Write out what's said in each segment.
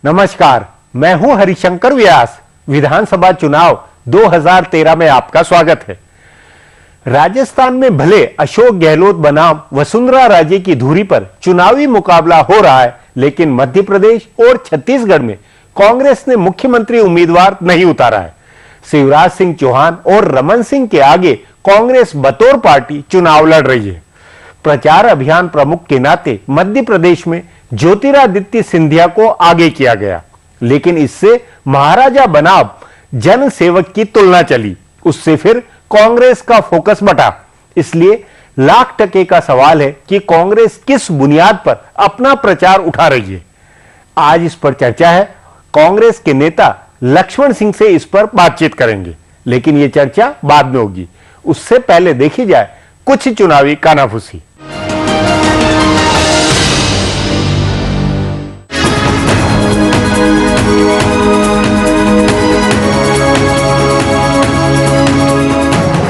नमस्कार, मैं हूं हरिशंकर व्यास। विधानसभा चुनाव 2013 में आपका स्वागत है। राजस्थान में भले अशोक गहलोत बनाम वसुंधरा राजे की धुरी पर चुनावी मुकाबला हो रहा है, लेकिन मध्य प्रदेश और छत्तीसगढ़ में कांग्रेस ने मुख्यमंत्री उम्मीदवार नहीं उतारा है। शिवराज सिंह चौहान और रमन सिंह के आगे कांग्रेस बतौर पार्टी चुनाव लड़ रही है। प्रचार अभियान प्रमुख के नाते मध्य प्रदेश में ज्योतिरादित्य सिंधिया को आगे किया गया, लेकिन इससे महाराजा बनाम जन सेवक की तुलना चली। उससे फिर कांग्रेस का फोकस बटा। इसलिए लाख टके का सवाल है कि कांग्रेस किस बुनियाद पर अपना प्रचार उठा रही है। आज इस पर चर्चा है। कांग्रेस के नेता लक्ष्मण सिंह से इस पर बातचीत करेंगे, लेकिन यह चर्चा बाद में होगी। उससे पहले देखी जाए कुछ चुनावी कानाफूसी।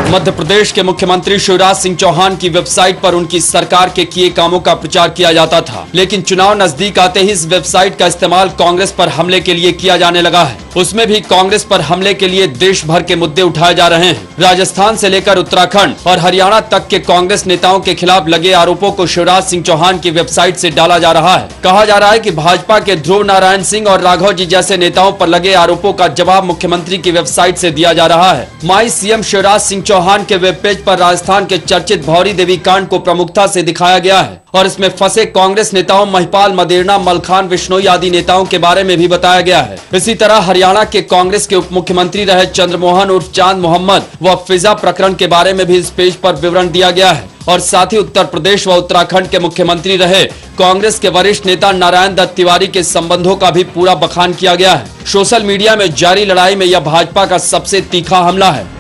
मध्य प्रदेश के मुख्यमंत्री शिवराज सिंह चौहान की वेबसाइट पर उनकी सरकार के किए कामों का प्रचार किया जाता था, लेकिन चुनाव नजदीक आते ही इस वेबसाइट का इस्तेमाल कांग्रेस पर हमले के लिए किया जाने लगा है। उसमें भी कांग्रेस पर हमले के लिए देश भर के मुद्दे उठाए जा रहे हैं। राजस्थान से लेकर उत्तराखंड और हरियाणा तक के कांग्रेस नेताओं के खिलाफ लगे आरोपों को शिवराज सिंह चौहान की वेबसाइट से डाला जा रहा है। कहा जा रहा है कि भाजपा के ध्रुव नारायण सिंह और राघव जी जैसे नेताओं पर लगे आरोपों का जवाब मुख्यमंत्री की वेबसाइट से दिया जा रहा है। माई सीएम शिवराज सिंह चौहान के वेब पेज पर राजस्थान के चर्चित भौरी देवी कांड को प्रमुखता से दिखाया गया है और इसमें फंसे कांग्रेस नेताओं महिपाल मदेरणा, मलखान विश्नोई आदि नेताओं के बारे में भी बताया गया है। इसी तरह हरियाणा के कांग्रेस के उप मुख्यमंत्री रहे चंद्रमोहन उर्फ चांद मोहम्मद व फिजा प्रकरण के बारे में भी इस पेज पर विवरण दिया गया है और साथ ही उत्तर प्रदेश व उत्तराखंड के मुख्यमंत्री रहे कांग्रेस के वरिष्ठ नेता नारायण दत्त तिवारी के संबंधों का भी पूरा बखान किया गया है। सोशल मीडिया में जारी लड़ाई में यह भाजपा का सबसे तीखा हमला है।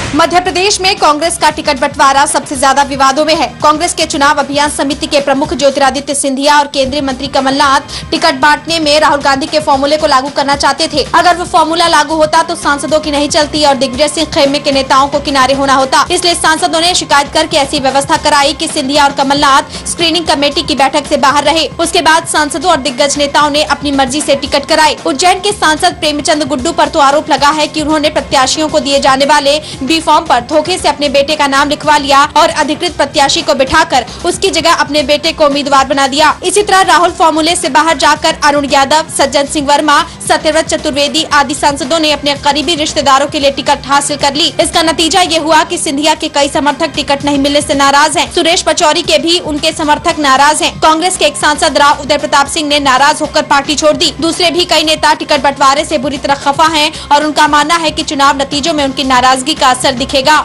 मध्य प्रदेश में कांग्रेस का टिकट बंटवारा सबसे ज्यादा विवादों में है। कांग्रेस के चुनाव अभियान समिति के प्रमुख ज्योतिरादित्य सिंधिया और केंद्रीय मंत्री कमलनाथ टिकट बांटने में राहुल गांधी के फॉर्मूले को लागू करना चाहते थे। अगर वो फॉर्मूला लागू होता तो सांसदों की नहीं चलती और दिग्विजय सिंह खेमे के नेताओं को किनारे होना होता। इसलिए सांसदों ने शिकायत करके ऐसी व्यवस्था कराई कि सिंधिया और कमलनाथ स्क्रीनिंग कमेटी की बैठक से बाहर रहे। उसके बाद सांसदों और दिग्गज नेताओं ने अपनी मर्जी से टिकट कराए। उज्जैन के सांसद प्रेमचंद गुड्डू पर तो आरोप लगा है कि उन्होंने प्रत्याशियों को दिए जाने वाले बी फॉर्म पर धोखे से अपने बेटे का नाम लिखवा लिया और अधिकृत प्रत्याशी को बिठाकर उसकी जगह अपने बेटे को उम्मीदवार बना दिया। इसी तरह राहुल फॉर्मूले से बाहर जाकर अरुण यादव, सज्जन सिंह वर्मा, सत्यव्रत चतुर्वेदी आदि सांसदों ने अपने करीबी रिश्तेदारों के लिए टिकट हासिल कर ली। इसका नतीजा ये हुआ कि सिंधिया के कई समर्थक टिकट नहीं मिलने से नाराज हैं। सुरेश पचौरी के भी उनके समर्थक नाराज हैं। कांग्रेस के एक सांसद राव उदय प्रताप सिंह ने नाराज होकर पार्टी छोड़ दी। दूसरे भी कई नेता टिकट बंटवारे से बुरी तरह खफा हैं और उनका मानना है कि चुनाव नतीजों में उनकी नाराजगी का असर दिखेगा।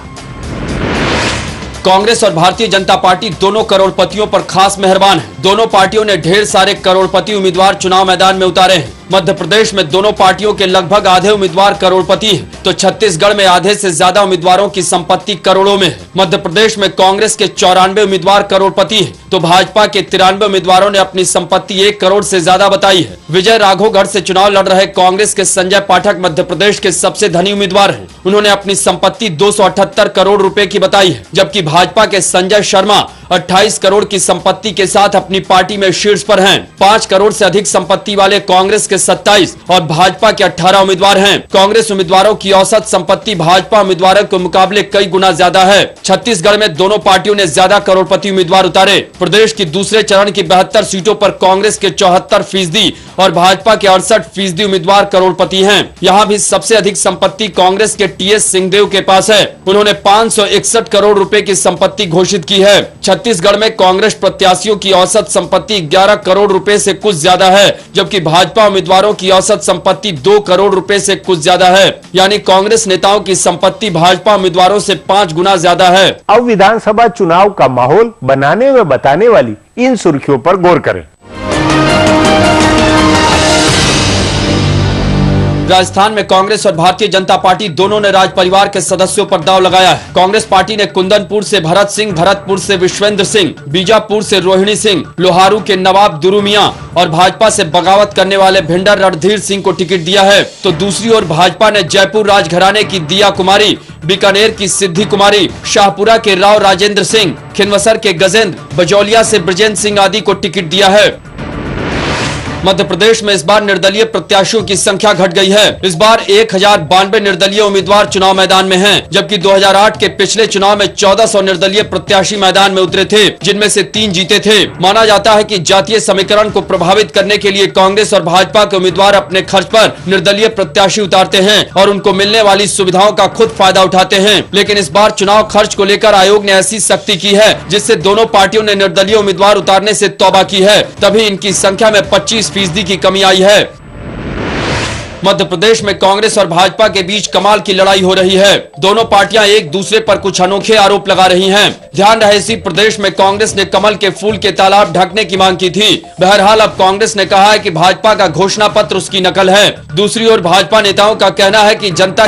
कांग्रेस और भारतीय जनता पार्टी दोनों करोड़पतियों पर खास मेहरबान है। दोनों पार्टियों ने ढेर सारे करोड़पति उम्मीदवार चुनाव मैदान में उतारे हैं। मध्य प्रदेश में दोनों पार्टियों के लगभग आधे उम्मीदवार करोड़पति हैं, तो छत्तीसगढ़ में आधे से ज्यादा उम्मीदवारों की संपत्ति करोड़ों में है। मध्य प्रदेश में कांग्रेस के 94 उम्मीदवार करोड़पति हैं, तो भाजपा के 93 उम्मीदवारों ने अपनी संपत्ति 1 करोड़ से ज्यादा बताई है। विजय राघवगढ़ से चुनाव लड़ रहे कांग्रेस के संजय पाठक मध्य प्रदेश के सबसे धनी उम्मीदवार हैं। उन्होंने अपनी संपत्ति 278 करोड़ रुपए की बताई है, जबकि भाजपा के संजय शर्मा 28 करोड़ की संपत्ति के साथ अपनी पार्टी में शीर्ष पर हैं। 5 करोड़ से अधिक संपत्ति वाले कांग्रेस के 27 और भाजपा के 18 उम्मीदवार हैं। कांग्रेस उम्मीदवारों की औसत संपत्ति भाजपा उम्मीदवारों के मुकाबले कई गुना ज्यादा है। छत्तीसगढ़ में दोनों पार्टियों ने ज्यादा करोड़पति उम्मीदवार उतारे। प्रदेश की दूसरे चरण की 72 सीटों पर कांग्रेस के 74% और भाजपा के 68% उम्मीदवार करोड़पति हैं। यहाँ भी सबसे अधिक संपत्ति कांग्रेस के टीएस सिंहदेव के पास है। उन्होंने 561 करोड़ रुपए की संपत्ति घोषित की है। छत्तीसगढ़ में कांग्रेस प्रत्याशियों की औसत संपत्ति 11 करोड़ रुपए से कुछ ज्यादा है, जबकि भाजपा उम्मीदवारों की औसत संपत्ति 2 करोड़ रुपए से कुछ ज्यादा है। यानी कांग्रेस नेताओं की संपत्ति भाजपा उम्मीदवारों से 5 गुना ज्यादा है। अब विधानसभा चुनाव का माहौल बनाने व बताने वाली इन सुर्खियों पर गौर करें। राजस्थान में कांग्रेस और भारतीय जनता पार्टी दोनों ने राज परिवार के सदस्यों पर दांव लगाया है। कांग्रेस पार्टी ने कुंदनपुर से भरत सिंह, भरतपुर से विश्वेंद्र सिंह, बीजापुर से रोहिणी सिंह, लोहारू के नवाब दुरुमिया और भाजपा से बगावत करने वाले भिंडर रणधीर सिंह को टिकट दिया है। तो दूसरी ओर भाजपा ने जयपुर राजघराने की दिया कुमारी, बीकानेर की सिद्धि कुमारी, शाहपुरा के राव राजेंद्र सिंह, खिनवसर के गजेंद्र, बजौलिया से ब्रजेंद्र सिंह आदि को टिकट दिया है। मध्य प्रदेश में इस बार निर्दलीय प्रत्याशियों की संख्या घट गई है। इस बार 1092 निर्दलीय उम्मीदवार चुनाव मैदान में हैं, जबकि 2008 के पिछले चुनाव में 1400 निर्दलीय प्रत्याशी मैदान में उतरे थे, जिनमें से 3 जीते थे। माना जाता है कि जातीय समीकरण को प्रभावित करने के लिए कांग्रेस और भाजपा के उम्मीदवार अपने खर्च पर निर्दलीय प्रत्याशी उतारते हैं और उनको मिलने वाली सुविधाओं का खुद फायदा उठाते हैं। लेकिन इस बार चुनाव खर्च को लेकर आयोग ने ऐसी सख्ती की है जिससे दोनों पार्टियों ने निर्दलीय उम्मीदवार उतारने से तौबा की है, तभी इनकी संख्या में 25% की कमी आई है। मध्य प्रदेश में कांग्रेस और भाजपा के बीच कमाल की लड़ाई हो रही है। दोनों पार्टियां एक दूसरे पर कुछ अनोखे आरोप लगा रही हैं। ध्यान रहे इसी प्रदेश में कांग्रेस ने कमल के फूल के तालाब ढकने की मांग की थी। बहरहाल अब कांग्रेस ने कहा है कि भाजपा का घोषणा पत्र उसकी नकल है। दूसरी ओर भाजपा नेताओं का कहना है कि जनता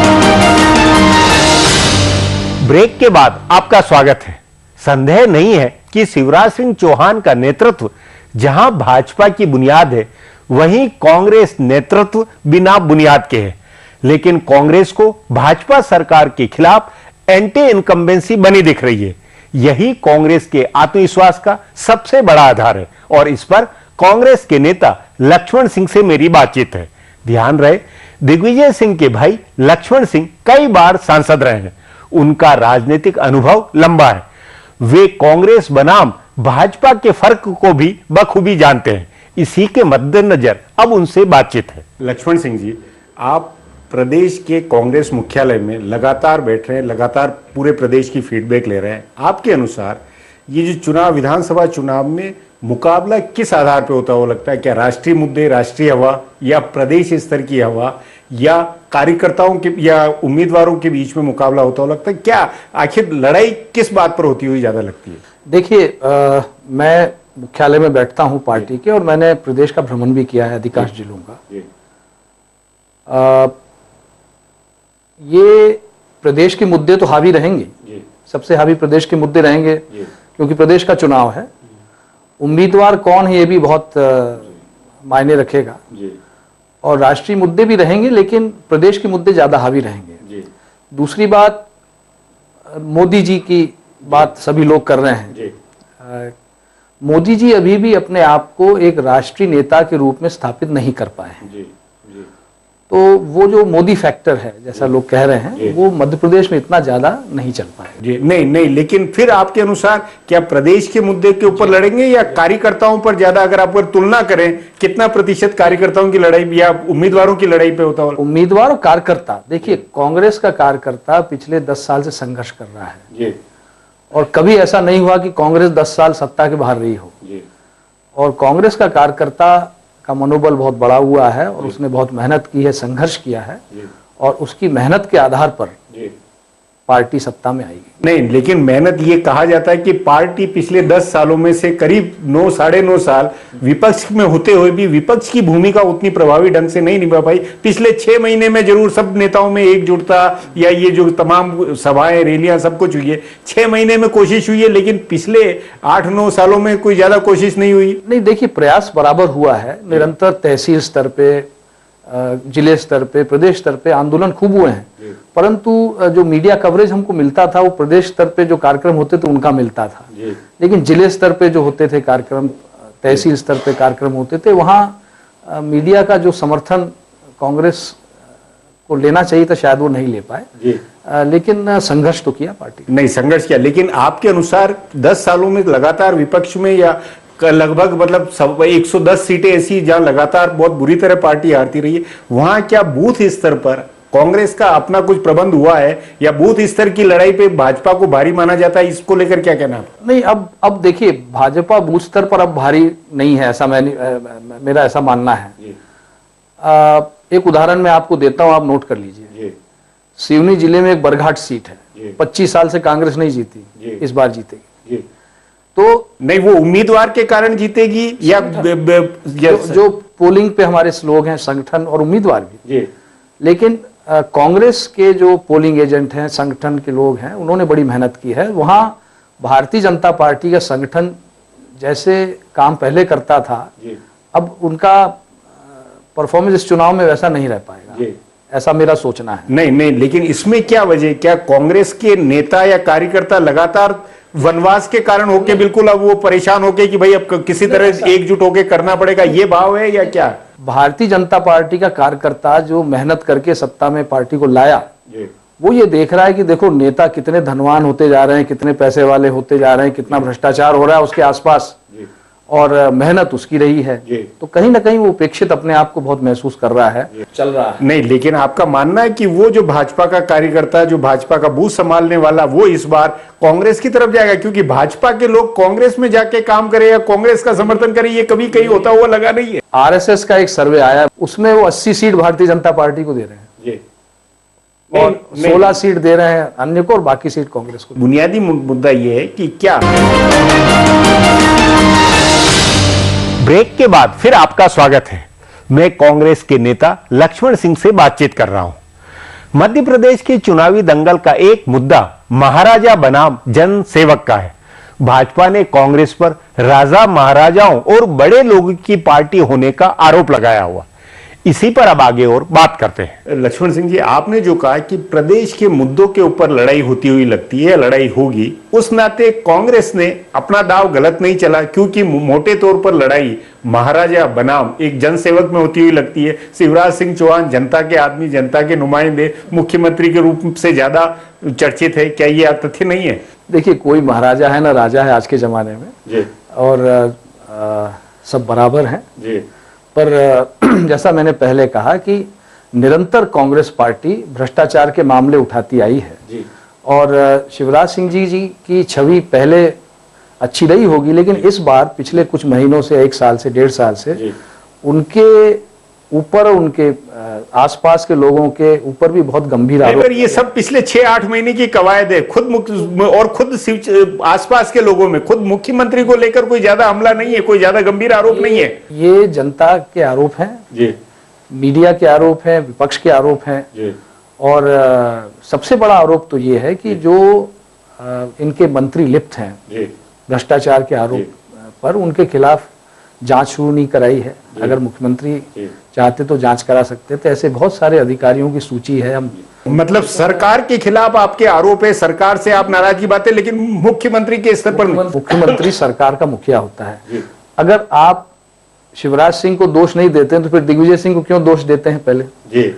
ब्रेक के बाद आपका स्वागत है। संदेह नहीं है कि शिवराज सिंह चौहान का नेतृत्व जहां भाजपा की बुनियाद है, वहीं कांग्रेस नेतृत्व बिना बुनियाद के है। लेकिन कांग्रेस को भाजपा सरकार के खिलाफ एंटी इनकम्बेंसी बनी दिख रही है। यही कांग्रेस के आत्मविश्वास का सबसे बड़ा आधार है और इस पर कांग्रेस के नेता लक्ष्मण सिंह से मेरी बातचीत है। ध्यान रहे, दिग्विजय सिंह के भाई लक्ष्मण सिंह कई बार सांसद रहे हैं। उनका राजनीतिक अनुभव लंबा है। वे कांग्रेस बनाम भाजपा के फर्क को भी बखूबी जानते हैं। इसी के मद्देनजर अब उनसे बातचीत है। लक्ष्मण सिंह जी, आप प्रदेश के कांग्रेस मुख्यालय में लगातार बैठ रहे हैं, लगातार पूरे प्रदेश की फीडबैक ले रहे हैं। आपके अनुसार ये जो चुनाव, विधानसभा चुनाव में मुकाबला किस आधार पर होता हुआ लगता है? क्या राष्ट्रीय मुद्दे, राष्ट्रीय हवा, या प्रदेश स्तर की हवा, या कार्यकर्ताओं के या उम्मीदवारों के बीच में मुकाबला होता हुआ लगता है? क्या आखिर लड़ाई किस बात पर होती हुई ज्यादा लगती है? देखिए, मैं मुख्यालय में बैठता हूं पार्टी के, और मैंने प्रदेश का भ्रमण भी किया है अधिकांश जिलों का। ये प्रदेश के मुद्दे तो हावी रहेंगे, सबसे हावी प्रदेश के मुद्दे रहेंगे, क्योंकि प्रदेश का चुनाव है। उम्मीदवार कौन है ये भी बहुत मायने रखेगा, और राष्ट्रीय मुद्दे भी रहेंगे, लेकिन प्रदेश के मुद्दे ज्यादा हावी रहेंगे। दूसरी बात, मोदी जी की बात सभी लोग कर रहे हैं। मोदी जी अभी भी अपने आप को एक राष्ट्रीय नेता के रूप में स्थापित नहीं कर पाए हैं। तो वो जो मोदी फैक्टर है, जैसा लोग कह रहे हैं, वो मध्य प्रदेश में इतना ज्यादा नहीं चल पाए। नहीं, लेकिन फिर आपके अनुसार क्या प्रदेश के मुद्दे के ऊपर लड़ेंगे या कार्यकर्ताओं पर ज्यादा? अगर आप तुलना करें, कितना प्रतिशत कार्यकर्ताओं की लड़ाई या उम्मीदवारों की लड़ाई पे होता होगा? उम्मीदवार और कार्यकर्ता, देखिए, कांग्रेस का कार्यकर्ता पिछले 10 साल से संघर्ष कर रहा है, और कभी ऐसा नहीं हुआ कि कांग्रेस 10 साल सत्ता के बाहर रही हो। और कांग्रेस का कार्यकर्ता का मनोबल बहुत बड़ा हुआ है, और उसने बहुत मेहनत की है, संघर्ष किया है, और उसकी मेहनत के आधार पर पार्टी सत्ता में आएगी। नहीं, लेकिन मेहनत ये कहा जाता है कि पार्टी पिछले 10 सालों में से करीब 9 साढ़े 9 साल विपक्ष में होते हुए भी विपक्ष की भूमिका उतनी प्रभावी ढंग से नहीं निभा पाई। पिछले 6 महीने में जरूर सब नेताओं में एकजुटता, या ये जो तमाम सभाएं, रैलियां, सब कुछ हुई है, 6 महीने में कोशिश हुई है, लेकिन पिछले 8-9 सालों में कोई ज्यादा कोशिश नहीं हुई। नहीं, देखिए, प्रयास बराबर हुआ है। निरंतर तहसील स्तर पे, जिले स्तर पे, प्रदेश स्तर पे आंदोलन खूब हुए हैं, परंतु जो मीडिया कवरेज हमको मिलता था वो प्रदेश स्तर पे जो कार्यक्रम होते थे उनका मिलता था। लेकिन जिले स्तर पे जो होते थे कार्यक्रम, तहसील स्तर पे कार्यक्रम होते थे, वहाँ मीडिया का जो समर्थन कांग्रेस को लेना चाहिए था, शायद वो नहीं ले पाए। लेकिन संघर्ष तो किया पार्टी नहीं, संघर्ष किया। लेकिन आपके अनुसार 10 सालों में लगातार विपक्ष में, या लगभग मतलब 110 सीटें ऐसी जहां लगातार बहुत बुरी तरह पार्टी हारती रही है, वहां क्या बूथ स्तर पर कांग्रेस का अपना कुछ प्रबंध हुआ है, या बूथ स्तर की लड़ाई पे भाजपा को भारी माना जाता है? इसको लेकर क्या कहना है? नहीं, अब देखिए, भाजपा बूथ स्तर पर अब भारी नहीं है, ऐसा मेरा ऐसा मानना है। एक उदाहरण मैं आपको देता हूं, आप नोट कर लीजिए। सिवनी जिले में एक बरघाट सीट है, 25 साल से कांग्रेस नहीं जीती, इस बार जीतेगी। तो नहीं, वो उम्मीदवार के कारण जीतेगी या जो पोलिंग पे हमारे लोग हैं, संगठन और उम्मीदवार भी। लेकिन कांग्रेस के जो पोलिंग एजेंट हैं, संगठन के लोग हैं, उन्होंने बड़ी मेहनत की है। वहां भारतीय जनता पार्टी का संगठन जैसे काम पहले करता था, अब उनका परफॉर्मेंस इस चुनाव में वैसा नहीं रह पाएगा, ऐसा मेरा सोचना है। नहीं, लेकिन इसमें क्या वजह? क्या कांग्रेस के नेता या कार्यकर्ता लगातार वनवास के कारण होके बिल्कुल अब वो परेशान होके कि भाई अब किसी तरह एकजुट होके करना पड़ेगा, ये भाव है या क्या? भारतीय जनता पार्टी का कार्यकर्ता जो मेहनत करके सत्ता में पार्टी को लाया, वो ये देख रहा है कि देखो नेता कितने धनवान होते जा रहे हैं, कितने पैसे वाले होते जा रहे हैं, कितना भ्रष्टाचार हो रहा है उसके आसपास, और मेहनत उसकी रही है, तो कहीं ना कहीं वो उपेक्षित अपने आप को बहुत महसूस कर रहा है, चल रहा है। नहीं, लेकिन आपका मानना है कि वो जो भाजपा का कार्यकर्ता, जो भाजपा का बूथ संभालने वाला, वो इस बार कांग्रेस की तरफ जाएगा? क्योंकि भाजपा के लोग कांग्रेस में जाके काम करे या कांग्रेस का समर्थन करे, ये कभी कहीं होता हुआ लगा नहीं है। आरएसएस का एक सर्वे आया, उसमें वो 80 सीट भारतीय जनता पार्टी को दे रहे हैं और 16 सीट दे रहे हैं अन्य को और बाकी सीट कांग्रेस को। बुनियादी मुद्दा ये है कि क्या ब्रेक के बाद फिर आपका स्वागत है। मैं कांग्रेस के नेता लक्ष्मण सिंह से बातचीत कर रहा हूं। मध्य प्रदेश के चुनावी दंगल का एक मुद्दा महाराजा बनाम जन सेवक का है। भाजपा ने कांग्रेस पर राजा महाराजाओं और बड़े लोगों की पार्टी होने का आरोप लगाया हुआ। इसी पर अब आगे और बात करते हैं। लक्ष्मण सिंह जी, आपने जो कहा कि प्रदेश के मुद्दों के ऊपर लड़ाई होती हुई लगती है, लड़ाई होगी, उस नाते कांग्रेस ने अपना दाव गलत नहीं चला, क्योंकि मोटे तौर पर लड़ाई महाराजा बनाम एक जनसेवक में होती हुई लगती है। शिवराज सिंह चौहान जनता के आदमी, जनता के नुमाइंदे, मुख्यमंत्री के रूप से ज्यादा चर्चित है। क्या ये तथ्य नहीं है? देखिए, कोई महाराजा है ना राजा है आज के जमाने में जी। और सब बराबर हैं जी। पर जैसा मैंने पहले कहा कि निरंतर कांग्रेस पार्टी भ्रष्टाचार के मामले उठाती आई है जी। और शिवराज सिंह जी की छवि पहले अच्छी रही होगी, लेकिन इस बार पिछले कुछ महीनों से, 1 साल से 1.5 साल से उनके ऊपर, उनके आसपास के लोगों के ऊपर भी बहुत गंभीर आरोप। ये सब पिछले 6-8 महीने की कवायद है। खुद आसपास के लोगों में, खुद मुख्यमंत्री को लेकर कोई ज्यादा हमला नहीं है, कोई ज्यादा गंभीर आरोप नहीं है। ये जनता के आरोप हैं जी, मीडिया के आरोप हैं, विपक्ष के आरोप हैं जी। और सबसे बड़ा आरोप तो ये है कि जो इनके मंत्री लिप्त हैं भ्रष्टाचार के आरोप पर, उनके खिलाफ जांच शुरू नहीं कराई है। अगर मुख्यमंत्री चाहते तो जांच करा सकते थे। ऐसे बहुत सारे अधिकारियों की सूची है। हम मतलब सरकार के खिलाफ आपके आरोप है, सरकार से आप नाराज की बात है, लेकिन मुख्यमंत्री के स्तर पर मुख्यमंत्री सरकार का मुखिया होता है। अगर आप शिवराज सिंह को दोष नहीं देते हैं तो फिर दिग्विजय सिंह को क्यों दोष देते हैं पहले जी?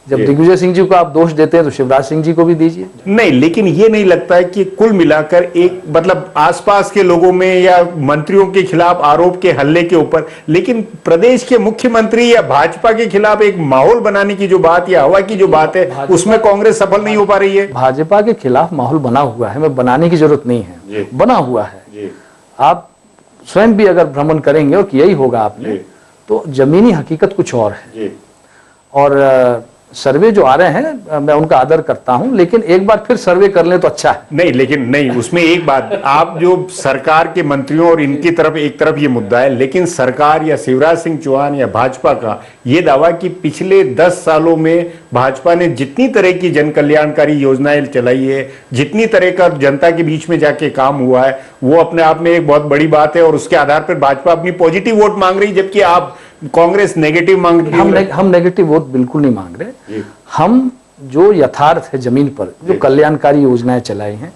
जब दिग्विजय सिंह जी को आप दोष देते हैं तो शिवराज सिंह जी को भी दीजिए। नहीं, लेकिन ये नहीं लगता है कि कुल मिलाकर एक मतलब आसपास के लोगों में या मंत्रियों के खिलाफ आरोप के हल्ले के ऊपर, लेकिन प्रदेश के मुख्यमंत्री या भाजपा के खिलाफ एक माहौल बनाने की जो बात या हवा की जो बात है, उसमें कांग्रेस सफल नहीं हो पा रही है? भाजपा के खिलाफ माहौल बना हुआ है, मैं बनाने की जरूरत नहीं है, बना हुआ है। आप स्वयं भी अगर भ्रमण करेंगे और यही होगा आपने, तो जमीनी हकीकत कुछ और है। और सर्वे जो आ रहे हैं मैं उनका आदर करता हूं, लेकिन एक बार फिर सर्वे कर लें तो अच्छा है। नहीं, लेकिन नहीं, उसमें एक बात, आप जो सरकार के मंत्रियों और इनकी तरफ एक तरफ ये मुद्दा है, लेकिन सरकार या शिवराज सिंह चौहान या भाजपा का ये दावा कि पिछले 10 सालों में भाजपा ने जितनी तरह की जन कल्याणकारी योजनाएं चलाई है, जितनी तरह का जनता के बीच में जाके काम हुआ है, वो अपने आप में एक बहुत बड़ी बात है। और उसके आधार पर भाजपा अपनी पॉजिटिव वोट मांग रही, जबकि आप कांग्रेस नेगेटिव मांग रही है। हम नेगेटिव वोट बिल्कुल नहीं मांग रहे। हम जो यथार्थ है जमीन पर, जो कल्याणकारी योजनाएं चलाई हैं,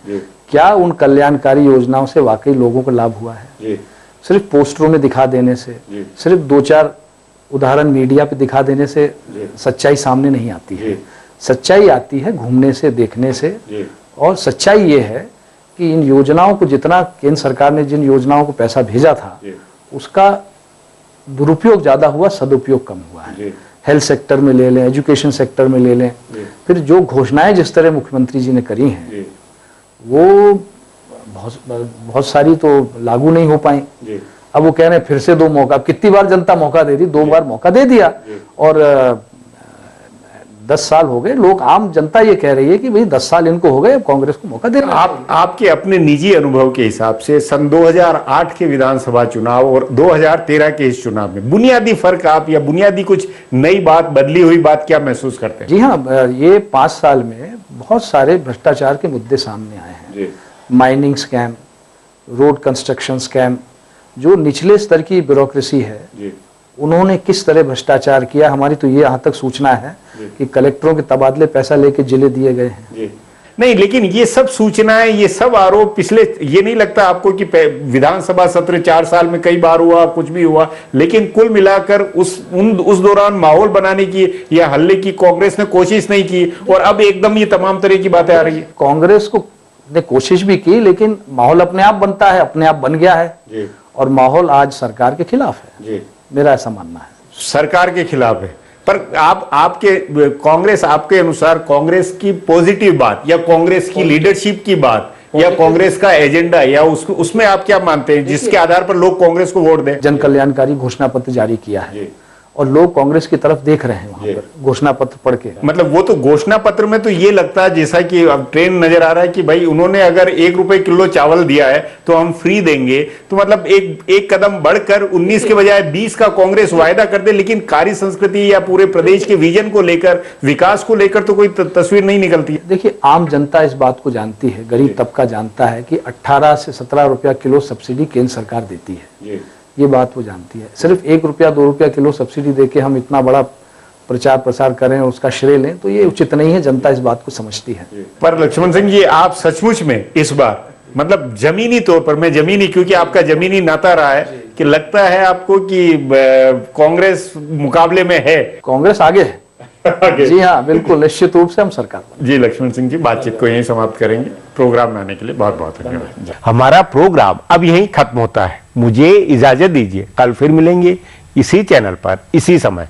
क्या उन कल्याणकारी योजनाओं से वाकई लोगों को लाभ हुआ है? सिर्फ पोस्टरों में दिखा देने से, सिर्फ 2-4 उदाहरण मीडिया पे दिखा देने से सच्चाई सामने नहीं आती है। सच्चाई आती है घूमने से, देखने से। और सच्चाई ये है कि इन योजनाओं को, जितना केंद्र सरकार ने जिन योजनाओं को पैसा भेजा था, उसका दुरुपयोग ज्यादा हुआ, सदुपयोग कम हुआ है। हेल्थ सेक्टर में ले लें, एजुकेशन सेक्टर में ले लें, फिर जो घोषणाएं जिस तरह मुख्यमंत्री जी ने करी हैं, वो बहुत सारी तो लागू नहीं हो पाई। अब वो कह रहे हैं फिर से 2 मौका। कितनी बार जनता मौका दे दी? 2 बार मौका दे दिया। और 10 साल हो गए, लोग, आम जनता ये कह रही है कि भाई 10 साल इनको हो गए, अब कांग्रेस को मौका देना। आपके अपने निजी अनुभव के हिसाब से सन 2008 के विधानसभा चुनाव और 2013 के इस चुनाव में बुनियादी फर्क आप, या बुनियादी कुछ नई बात, बदली हुई बात क्या महसूस करते हैं? जी हाँ, ये 5 साल में बहुत सारे भ्रष्टाचार के मुद्दे सामने आए हैं। Mining scam, road construction scam, जो निचले स्तर की ब्यूरोक्रेसी है, उन्होंने किस तरह भ्रष्टाचार किया। हमारी तो ये यहाँ तक सूचना है कि कलेक्टरों के तबादले पैसा लेके जिले दिए गए हैं। नहीं, लेकिन ये सब सूचनाएं, ये सब आरोप पिछले, ये नहीं लगता आपको कि विधानसभा सत्र 4 साल में कई बार हुआ, कुछ भी हुआ, लेकिन कुल मिलाकर उस दौरान माहौल बनाने की या हल्ले की कांग्रेस ने कोशिश नहीं की और अब एकदम ये तमाम तरह की बातें आ रही है? कांग्रेस को ने कोशिश भी की, लेकिन माहौल अपने आप बनता है, अपने आप बन गया है जी। और माहौल आज सरकार के खिलाफ है जी। मेरा ऐसा मानना है। सरकार के खिलाफ है, पर आपके कांग्रेस, आपके अनुसार कांग्रेस की पॉजिटिव बात या कांग्रेस की लीडरशिप की बात या कांग्रेस का एजेंडा या उसमें आप क्या मानते हैं जिसके आधार पर लोग कांग्रेस को वोट दें? जन कल्याणकारी घोषणा पत्र जारी किया है और लोग कांग्रेस की तरफ देख रहे हैं वहां पर घोषणा पत्र पढ़ के। मतलब वो तो घोषणा पत्र में तो ये लगता है जैसा कि अब ट्रेंड नजर आ रहा है कि भाई उन्होंने अगर 1 रुपए किलो चावल दिया है तो हम फ्री देंगे, तो मतलब एक कदम बढ़कर 19 के बजाय 20 का कांग्रेस वायदा कर दे, लेकिन कार्य संस्कृति या पूरे प्रदेश के विजन को लेकर, विकास को लेकर तो कोई तस्वीर नहीं निकलती है। देखिए, आम जनता इस बात को जानती है, गरीब तबका जानता है कि 18 से 17 रुपया किलो सब्सिडी केंद्र सरकार देती है, ये बात वो जानती है। सिर्फ 1 रुपया 2 रुपया किलो सब्सिडी देके हम इतना बड़ा प्रचार प्रसार करें और उसका श्रेय लें तो ये उचित नहीं है, जनता इस बात को समझती है। पर लक्ष्मण सिंह जी, आप सचमुच में इस बार मतलब जमीनी तौर पर, मैं जमीनी क्योंकि आपका जमीनी नाता रहा है, कि लगता है आपको कि कांग्रेस मुकाबले में है? कांग्रेस आगे है। जी हाँ, बिल्कुल, निश्चित रूप से हम सरकार। जी लक्ष्मण सिंह जी, बातचीत को यहीं समाप्त करेंगे। प्रोग्राम में आने के लिए बहुत बहुत धन्यवाद। हमारा प्रोग्राम अब यहीं खत्म होता है, मुझे इजाजत दीजिए, कल फिर मिलेंगे इसी चैनल पर इसी समय।